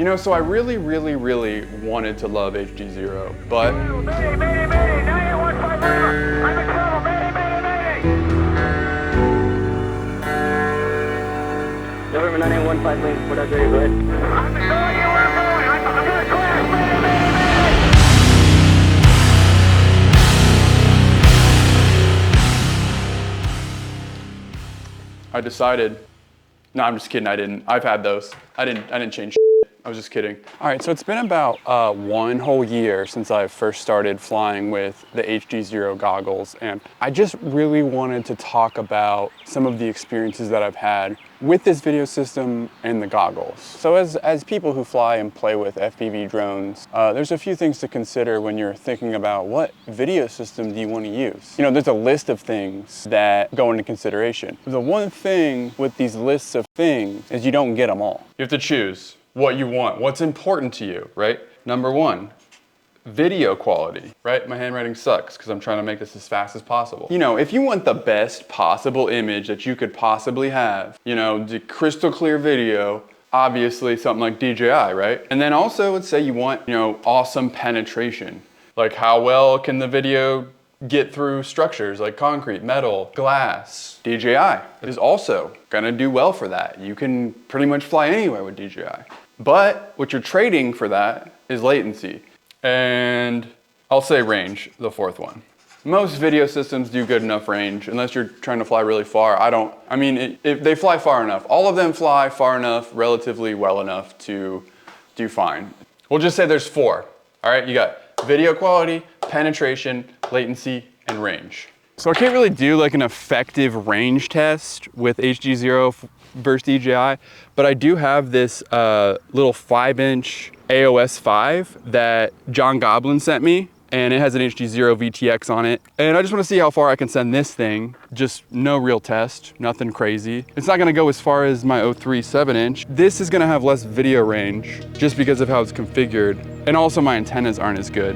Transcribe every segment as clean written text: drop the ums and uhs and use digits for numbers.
You know, so I really wanted to love HDzero, but... Mayday, mayday, mayday, 9815 Lima. I'm in trouble, mayday, mayday, mayday. November 9815 Lima, what up, go ahead. I'm telling you where I'm going, I'm gonna crash, mayday, mayday, I decided, no, I'm just kidding, I didn't. I've had those. I didn't change. I was just kidding. All right, so it's been about 1 whole year since I first started flying with the HDzero goggles, and I just really wanted to talk about some of the experiences that I've had with this video system and the goggles. So as people who fly and play with FPV drones, there's a few things to consider when you're thinking about what video system do you want to use. You know, there's a list of things that go into consideration. The one thing with these lists of things is you don't get them all. You have to choose what you want, what's important to you, right? Number 1, video quality, right? My handwriting sucks because I'm trying to make this as fast as possible. You know, if you want the best possible image that you could possibly have, you know, the crystal clear video, obviously something like DJI, right? And then also let's say you want, you know, awesome penetration. Like how well can the video get through structures like concrete, metal, glass. DJI is also gonna do well for that. You can pretty much fly anywhere with DJI. But what you're trading for that is latency. And I'll say range, the 4th one. Most video systems do good enough range, unless you're trying to fly really far. If they fly far enough. All of them fly far enough, relatively well enough to do fine. We'll just say there's 4. All right, you got video quality, penetration, latency, and range. So I can't really do like an effective range test with HDzero versus DJI, but I do have this little 5-inch AOS 5 that John Goblin sent me, and it has an HDzero VTX on it. And I just want to see how far I can send this thing. Just no real test, nothing crazy. It's not gonna go as far as my 03 7-inch. This is gonna have less video range just because of how it's configured. And also my antennas aren't as good.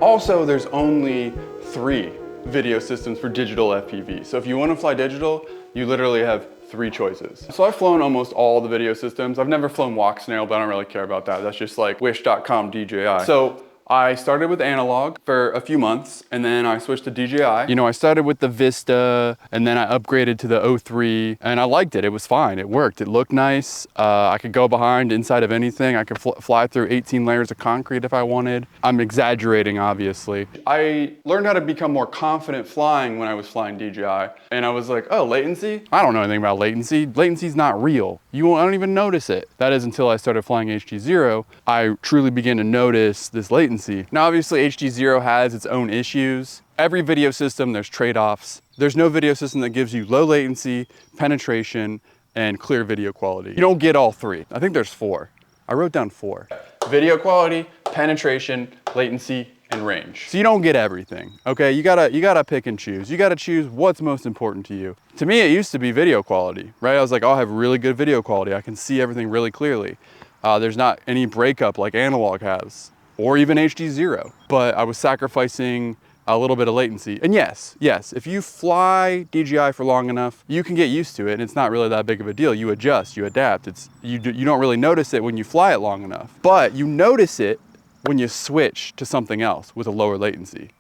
Also, there's only 3 video systems for digital FPV. So if you want to fly digital, you literally have 3 choices. So I've flown almost all the video systems. I've never flown Walk Snail, but I don't really care about that. That's just like wish.com DJI. So I started with analog for a few months, and then I switched to DJI. You know, I started with the Vista, and then I upgraded to the 03, and I liked it. It was fine. It worked. It looked nice. I could go behind inside of anything. I could fly through 18 layers of concrete if I wanted. I'm exaggerating, obviously. I learned how to become more confident flying when I was flying DJI, and I was like, oh, latency? I don't know anything about latency. Latency's not real. I don't even notice it. That is until I started flying HDzero, I truly began to notice this latency. Now, obviously, HDzero has its own issues. Every video system, there's trade-offs. There's no video system that gives you low latency, penetration, and clear video quality. You don't get all 3. I think there's 4. I wrote down 4. Video quality, penetration, latency, and range. So you don't get everything, okay? You gotta pick and choose. You gotta choose what's most important to you. To me, it used to be video quality, right? I was like, I'll have really good video quality. I can see everything really clearly. There's not any breakup like analog has, or even HDzero. But I was sacrificing a little bit of latency. And yes, if you fly DJI for long enough, you can get used to it, and it's not really that big of a deal. You adjust, you adapt. You don't really notice it when you fly it long enough. But you notice it when you switch to something else with a lower latency.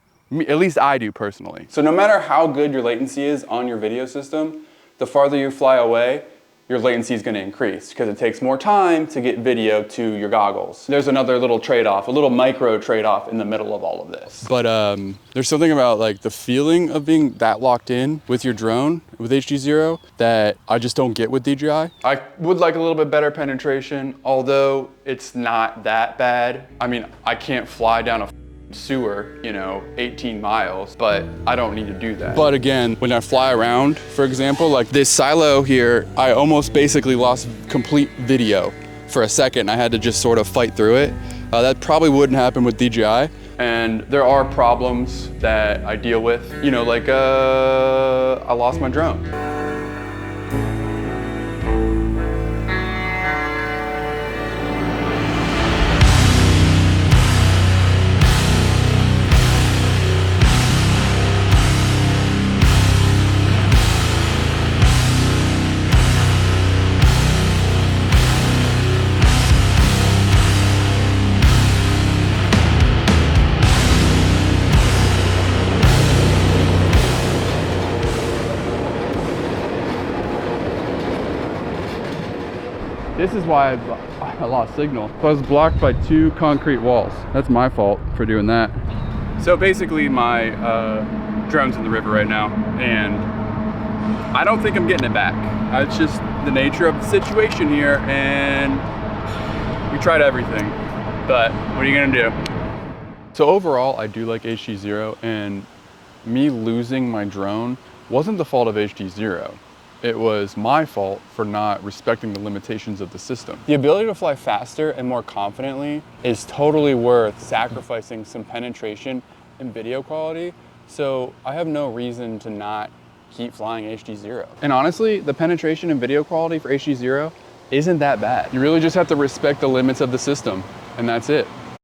At least I do personally. So no matter how good your latency is on your video system, the farther you fly away, your latency is going to increase because it takes more time to get video to your goggles. There's another little trade-off, a little micro trade-off in the middle of all of this. But there's something about like the feeling of being that locked in with your drone with HDzero that I just don't get with DJI. I would like a little bit better penetration, although it's not that bad. I mean, I can't fly down a sewer, 18 miles, but I don't need to do that. But again, when I fly around, for example, like this silo here, I almost basically lost complete video for a second. I had to just sort of fight through it. That probably wouldn't happen with DJI. And there are problems that I deal with, like I lost my drone. This is why I lost signal. I was blocked by 2 concrete walls. That's my fault for doing that. So basically my drone's in the river right now and I don't think I'm getting it back. It's just the nature of the situation here and we tried everything, but what are you gonna do? So overall, I do like HDzero and me losing my drone wasn't the fault of HDzero. It was my fault for not respecting the limitations of the system. The ability to fly faster and more confidently is totally worth sacrificing some penetration and video quality. So I have no reason to not keep flying HDzero. And honestly, the penetration and video quality for HDzero isn't that bad. You really just have to respect the limits of the system, and that's it.